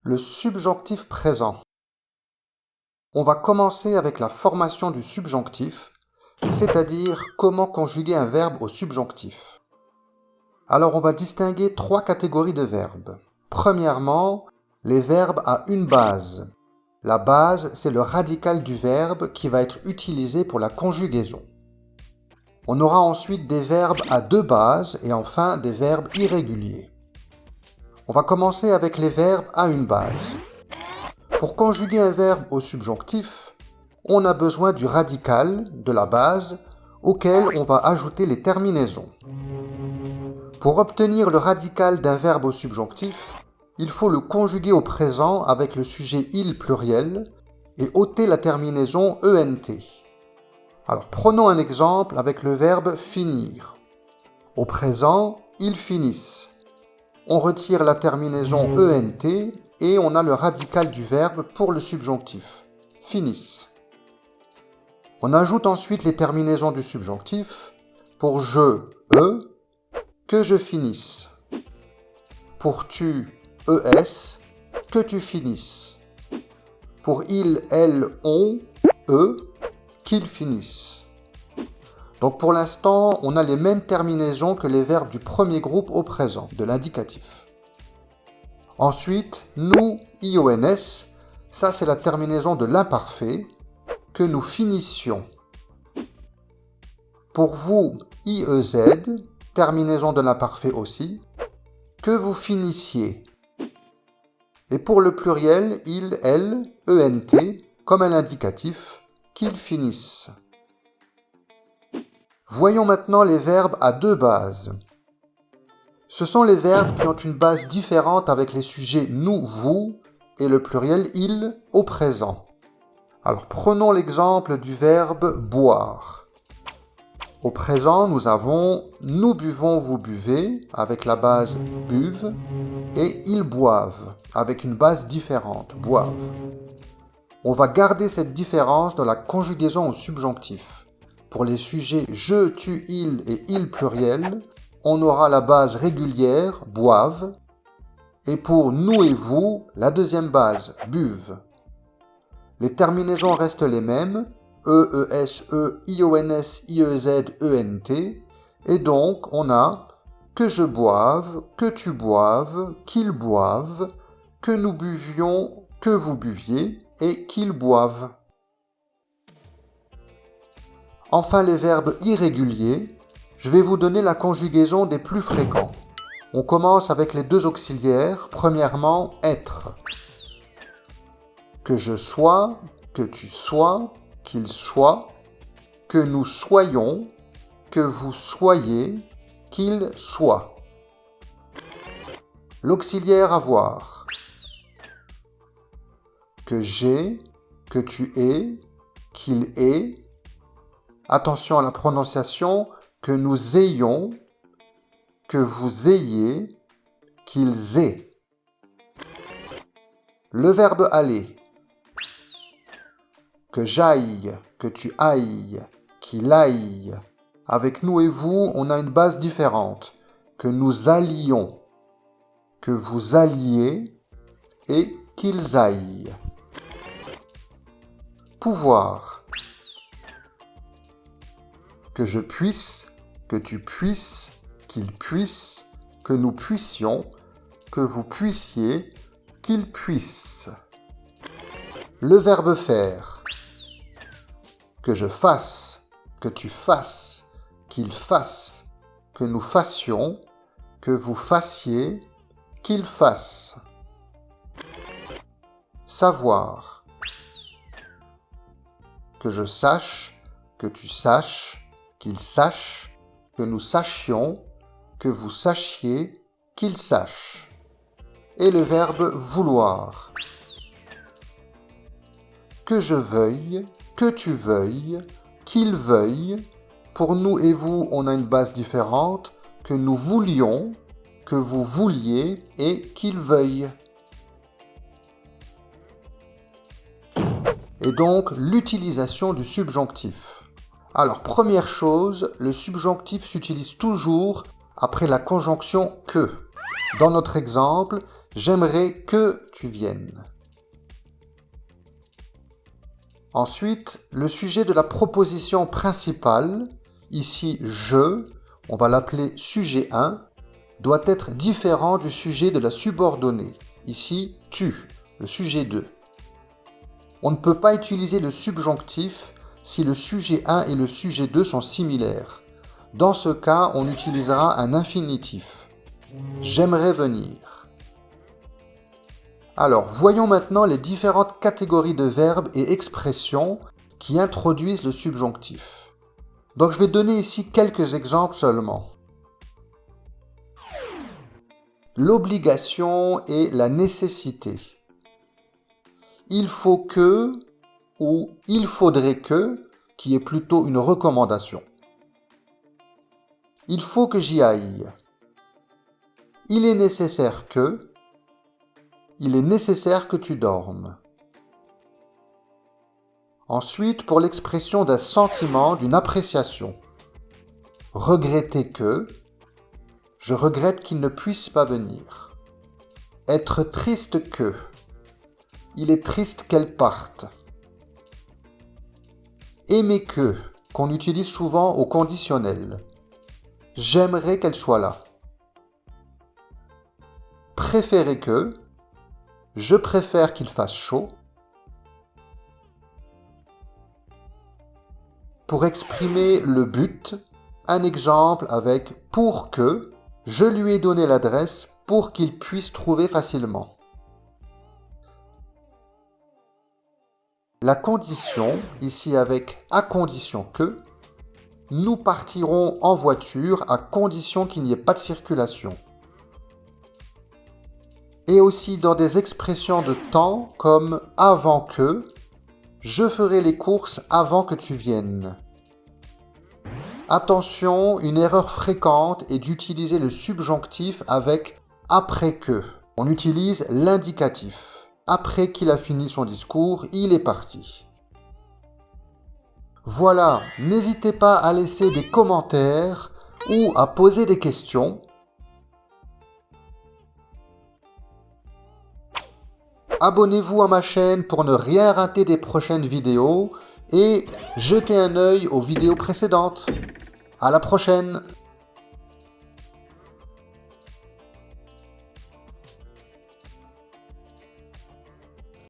Le subjonctif présent. On va commencer avec la formation du subjonctif, c'est-à-dire comment conjuguer un verbe au subjonctif. Alors on va distinguer trois catégories de verbes. Premièrement, les verbes à une base. La base, c'est le radical du verbe qui va être utilisé pour la conjugaison. On aura ensuite des verbes à deux bases et enfin des verbes irréguliers. On va commencer avec les verbes à une base. Pour conjuguer un verbe au subjonctif, on a besoin du radical, de la base, auquel on va ajouter les terminaisons. Pour obtenir le radical d'un verbe au subjonctif, il faut le conjuguer au présent avec le sujet il pluriel et ôter la terminaison ENT. Alors prenons un exemple avec le verbe finir. Au présent, ils finissent. On retire la terminaison ENT et on a le radical du verbe pour le subjonctif. Finissent. On ajoute ensuite les terminaisons du subjonctif. Pour je, que je finisse. Pour tu, es, que tu finisses. Pour il, elle, on, qu'ils finissent. Donc pour l'instant, on a les mêmes terminaisons que les verbes du premier groupe au présent, de l'indicatif. Ensuite, nous, ions, ça c'est la terminaison de l'imparfait, que nous finissions. Pour vous, iez, terminaison de l'imparfait aussi, que vous finissiez. Et pour le pluriel, il, elle, ent, comme à l'indicatif, qu'ils finissent. Voyons maintenant les verbes à deux bases. Ce sont les verbes qui ont une base différente avec les sujets nous, vous et le pluriel il au présent. Alors prenons l'exemple du verbe boire. Au présent, nous avons nous buvons, vous buvez avec la base buve et ils boivent avec une base différente, boivent. On va garder cette différence dans la conjugaison au subjonctif. Pour les sujets je, tu, il et il pluriel, on aura la base régulière, boivent, et pour nous et vous, la deuxième base, buve. Les terminaisons restent les mêmes, ions, iez, ent, et donc on a que je boive, que tu boives, qu'ils boivent, que nous buvions, que vous buviez, et qu'ils boivent. Enfin, les verbes irréguliers, je vais vous donner la conjugaison des plus fréquents. On commence avec les deux auxiliaires. Premièrement, être. Que je sois, que tu sois, qu'il soit, que nous soyons, que vous soyez, qu'il soit. L'auxiliaire avoir. Que j'ai, que tu aies, qu'il ait. Attention à la prononciation, que nous ayons, que vous ayez, qu'ils aient. Le verbe aller. Que j'aille, que tu ailles, qu'il aille. Avec nous et vous, on a une base différente. Que nous allions, que vous alliez et qu'ils aillent. Pouvoir. Que je puisse, que tu puisses, qu'il puisse, que nous puissions, que vous puissiez, qu'il puisse. Le verbe faire. Que je fasse, que tu fasses, qu'il fasse, que nous fassions, que vous fassiez, qu'il fasse. Savoir. Que je sache, que tu saches, qu'il sache, que nous sachions, que vous sachiez, qu'il sache. Et le verbe vouloir. Que je veuille, que tu veuilles, qu'il veuille. Pour nous et vous, on a une base différente. Que nous voulions, que vous vouliez et qu'il veuille. Et donc, l'utilisation du subjonctif. Alors, première chose, le subjonctif s'utilise toujours après la conjonction que. Dans notre exemple, J'aimerais que tu viennes. Ensuite, le sujet de la proposition principale, ici je, on va l'appeler sujet 1, doit être différent du sujet de la subordonnée, ici tu, le sujet 2. On ne peut pas utiliser le subjonctif si le sujet 1 et le sujet 2 sont similaires. Dans ce cas, on utilisera un infinitif. J'aimerais venir. Alors, voyons maintenant les différentes catégories de verbes et expressions qui introduisent le subjonctif. Donc, je vais donner ici quelques exemples seulement. L'obligation et la nécessité. Il faut que ou il faudrait que, qui est plutôt une recommandation. Il faut que j'y aille. Il est nécessaire que. Il est nécessaire que tu dormes. Ensuite, pour l'expression d'un sentiment, d'une appréciation. Regretter que. Je regrette qu'il ne puisse pas venir. Être triste que. Il est triste qu'elle parte. Aimer que, qu'on utilise souvent au conditionnel. J'aimerais qu'elle soit là. Préférer que. Je préfère qu'il fasse chaud. Pour exprimer le but, un exemple avec pour que, je lui ai donné l'adresse pour qu'il puisse trouver facilement. La condition, ici avec à condition que, nous partirons en voiture à condition qu'il n'y ait pas de circulation. Et aussi dans des expressions de temps comme avant que, je ferai les courses avant que tu viennes. Attention, une erreur fréquente est d'utiliser le subjonctif avec après que. On utilise l'indicatif. Après qu'il a fini son discours, il est parti. Voilà, n'hésitez pas à laisser des commentaires ou à poser des questions. Abonnez-vous à ma chaîne pour ne rien rater des prochaines vidéos et jetez un œil aux vidéos précédentes. À la prochaine!